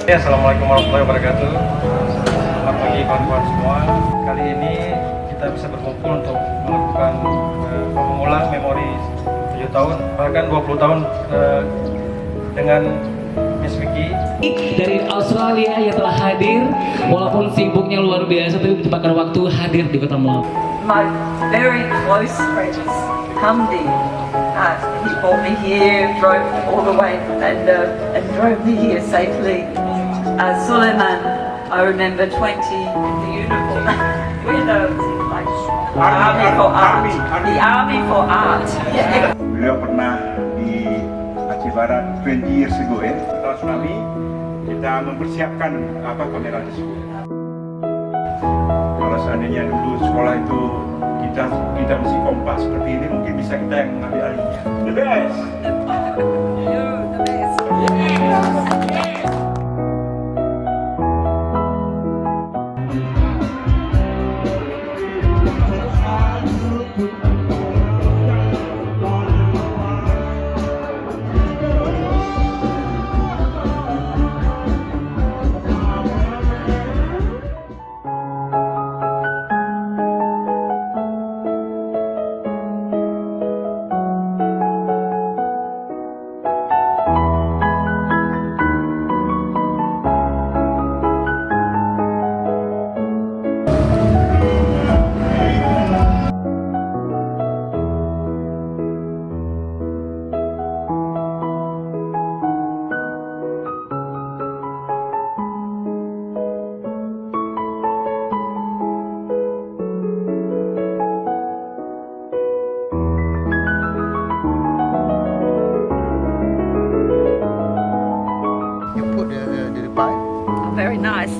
Ya, Assalamualaikum warahmatullahi wabarakatuh. Selamat pagi kawan-kawan semua. Kali ini kita bisa berkumpul untuk melakukan mengulang memori 7 tahun, bahkan 20 tahun dengan Miss Vicky. Dari Australia yang telah hadir, walaupun sibuknya luar biasa, tapi menyempatkan waktu hadir di Kota Malang. My very close friends, Hamdi, he brought me here, drove all the way and drove me here safely. Suleiman, I remember 20, the uniform, we're like army for art, the army for art. Beliau pernah di Aceh Barat 20 years ago ya, setelah tsunami kita mempersiapkan kamera tersebut. Kalau seandainya dulu sekolah itu kita mesti kompas seperti ini, mungkin bisa kita yang mengambil alihnya. The best. You're the best. You put the pipe. Very nice.